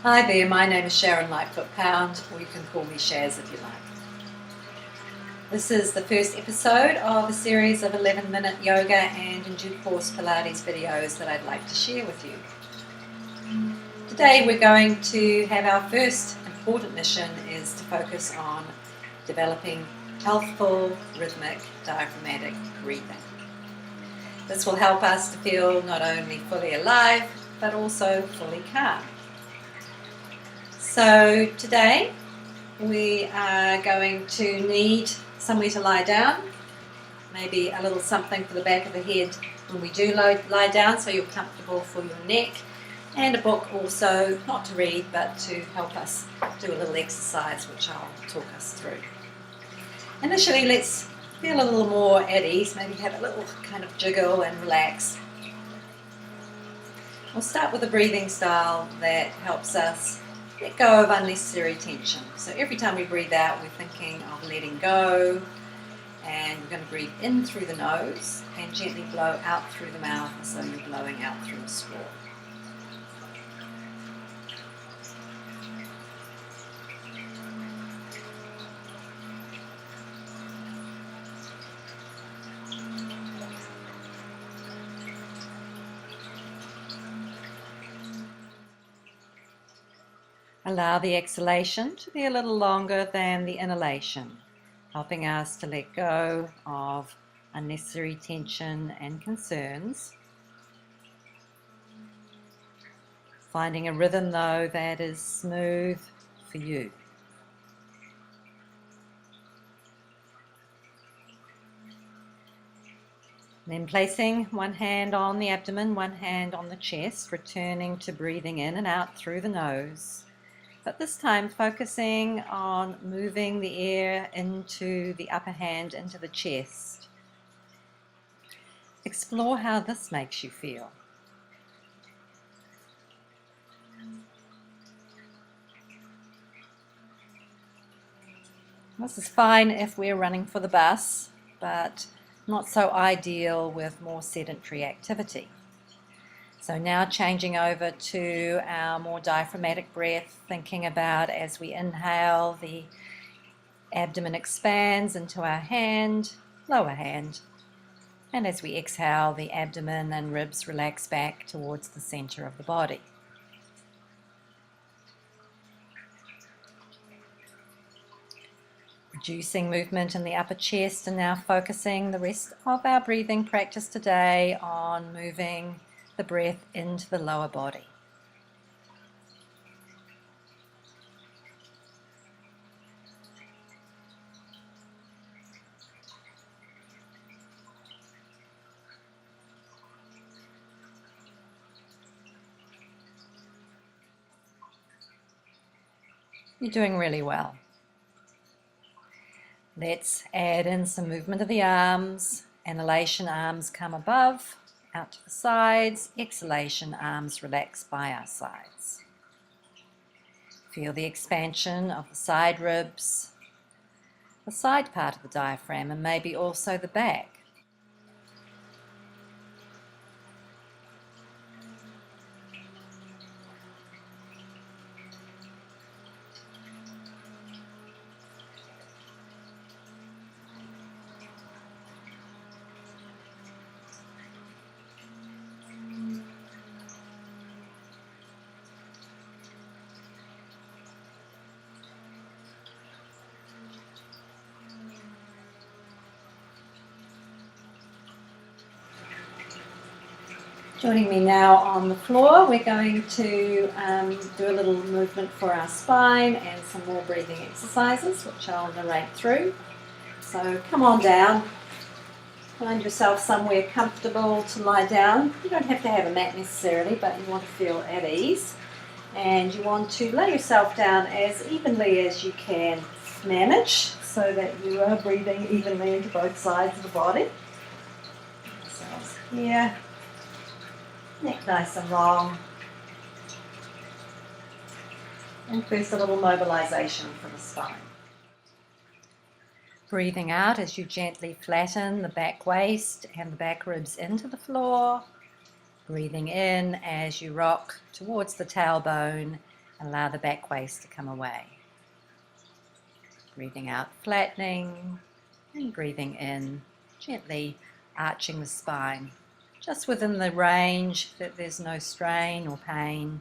Hi there, my name is Sharon LIghtfoot-Pound, or you can call me Shaz if you like. This is the first episode of a series of 11-minute yoga and in due course Pilates videos that I'd like to share with you. Today we're going to have our first important mission is to focus on developing healthful, rhythmic, diaphragmatic breathing. This will help us to feel not only fully alive, but also fully calm. So today we are going to need somewhere to lie down, maybe a little something for the back of the head when we do lie down so you're comfortable for your neck, and a book also, not to read but to help us do a little exercise which I'll talk us through. Initially let's feel a little more at ease, maybe have a little kind of jiggle and relax. We'll start with a breathing style that helps us let go of unnecessary tension. So every time we breathe out, we're thinking of letting go, and we're going to breathe in through the nose and gently blow out through the mouth as though you're blowing out through a straw. Allow the exhalation to be a little longer than the inhalation, helping us to let go of unnecessary tension and concerns. Finding a rhythm, though, that is smooth for you. Then placing one hand on the abdomen, one hand on the chest, returning to breathing in and out through the nose. But this time focusing on moving the air into the upper hand, into the chest. Explore how this makes you feel. This is fine if we're running for the bus, but not so ideal with more sedentary activity. So now changing over to our more diaphragmatic breath, thinking about as we inhale, the abdomen expands into our hand, lower hand. And as we exhale, the abdomen and ribs relax back towards the center of the body. Reducing movement in the upper chest, and now focusing the rest of our breathing practice today on moving the breath into the lower body. You're doing really well. Let's add in some movement of the arms. Inhalation, arms come above, out to the sides. Exhalation, arms relax by our sides. Feel the expansion of the side ribs, the side part of the diaphragm, and maybe also the back. Joining me now on the floor, we're going to do a little movement for our spine and some more breathing exercises, which I'll narrate through. So come on down, find yourself somewhere comfortable to lie down. You don't have to have a mat necessarily, but you want to feel at ease. And you want to lay yourself down as evenly as you can manage, so that you are breathing evenly into both sides of the body. Ourselves here. Neck nice and long. And first a little mobilization for the spine. Breathing out as you gently flatten the back waist and the back ribs into the floor. Breathing in as you rock towards the tailbone Allow the back waist to come away. Breathing out, flattening, and breathing in, gently arching the spine, just within the range that there's no strain or pain,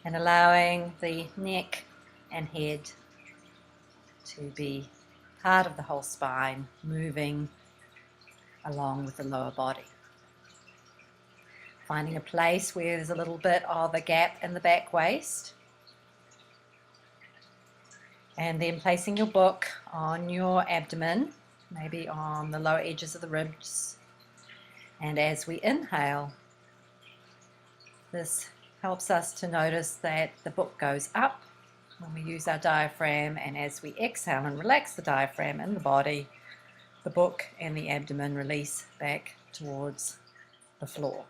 and allowing the neck and head to be part of the whole spine, moving along with the lower body. Finding a place where there's a little bit of a gap in the back waist, and then placing your book on your abdomen, maybe on the lower edges of the ribs. And as we inhale, this helps us to notice that the book goes up when we use our diaphragm, and as we exhale and relax the diaphragm in the body, the book and the abdomen release back towards the floor.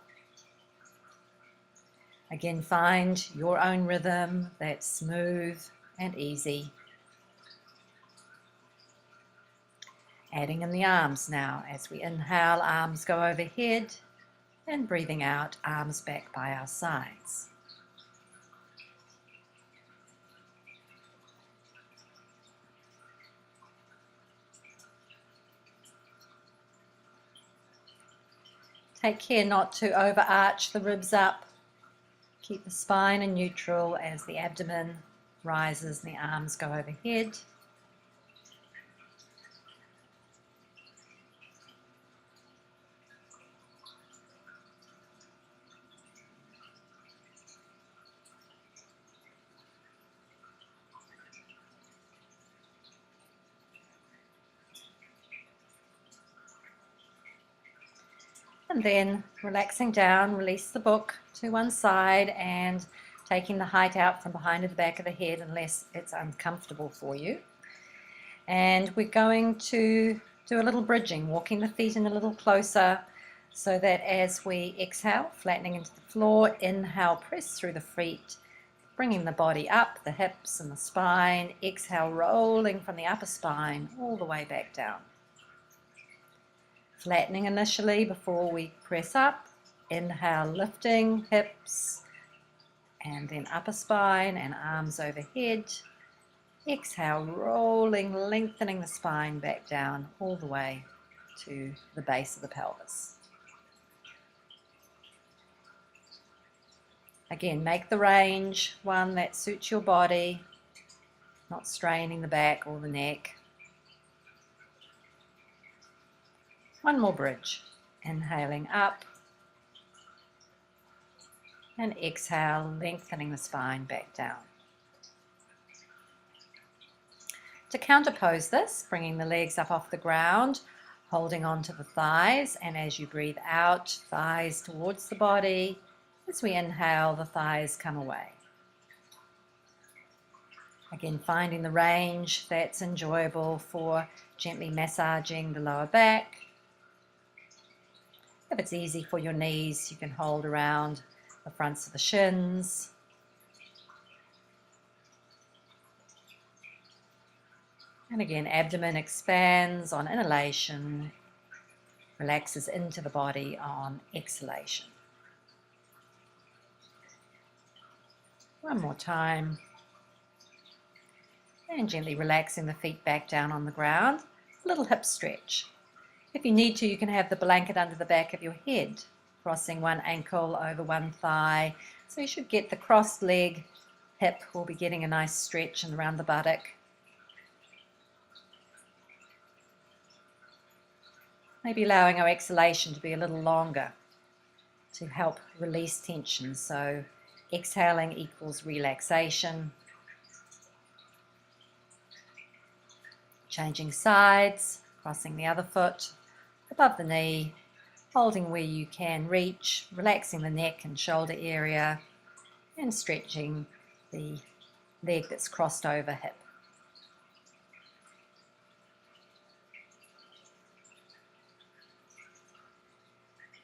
Again, find your own rhythm that's smooth and easy. Adding in the arms now. As we inhale, arms go overhead, and breathing out, arms back by our sides. Take care not to overarch the ribs up. Keep the spine in neutral as the abdomen rises and the arms go overhead. And then relaxing down, release the book to one side and taking the height out from behind the back of the head unless it's uncomfortable for you. And we're going to do a little bridging, walking the feet in a little closer so that as we exhale, flattening into the floor, inhale, press through the feet, bringing the body up, the hips and the spine. Exhale, rolling from the upper spine all the way back down. Flattening initially before we press up. Inhale, lifting hips and then upper spine and arms overhead. Exhale, rolling, lengthening the spine back down all the way to the base of the pelvis. Again, make the range one that suits your body, not straining the back or the neck. One more bridge. Inhaling up and exhale, lengthening the spine back down. To counterpose this, bringing the legs up off the ground, holding onto the thighs, and as you breathe out, thighs towards the body. As we inhale, the thighs come away. Again, finding the range that's enjoyable for gently massaging the lower back. If it's easy for your knees, you can hold around the fronts of the shins. And again, abdomen expands on inhalation, relaxes into the body on exhalation. One more time. And gently relaxing the feet back down on the ground. A little hip stretch. If you need to, you can have the blanket under the back of your head, crossing one ankle over one thigh. So you should get the crossed leg, hip will be getting a nice stretch and around the buttock. Maybe allowing our exhalation to be a little longer to help release tension. So exhaling equals relaxation. Changing sides, crossing the other foot above the knee, holding where you can reach, relaxing the neck and shoulder area, and stretching the leg that's crossed over hip.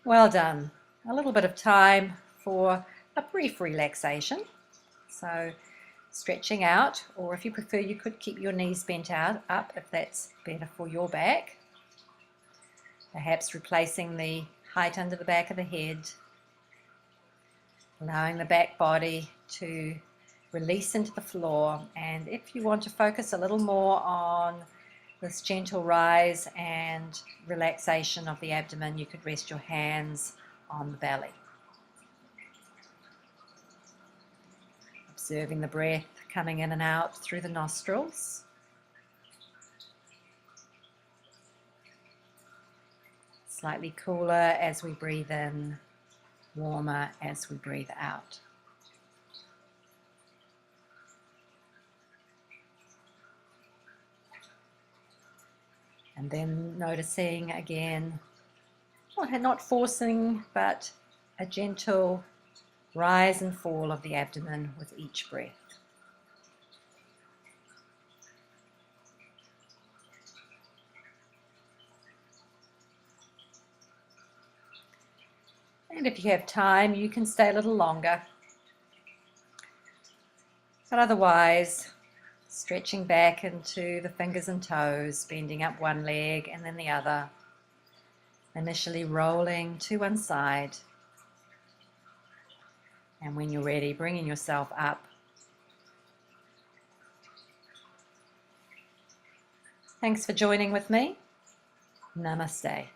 Well done. A little bit of time for a brief relaxation. So stretching out, or if you prefer, you could keep your knees bent out up if that's better for your back. Perhaps replacing the height under the back of the head, allowing the back body to release into the floor. And if you want to focus a little more on this gentle rise and relaxation of the abdomen, you could rest your hands on the belly. Observing the breath coming in and out through the nostrils. Slightly cooler as we breathe in, warmer as we breathe out. And then noticing again, not forcing, but a gentle rise and fall of the abdomen with each breath. And if you have time, you can stay a little longer. But otherwise, stretching back into the fingers and toes, bending up one leg and then the other. Initially rolling to one side. And when you're ready, bringing yourself up. Thanks for joining with me. Namaste.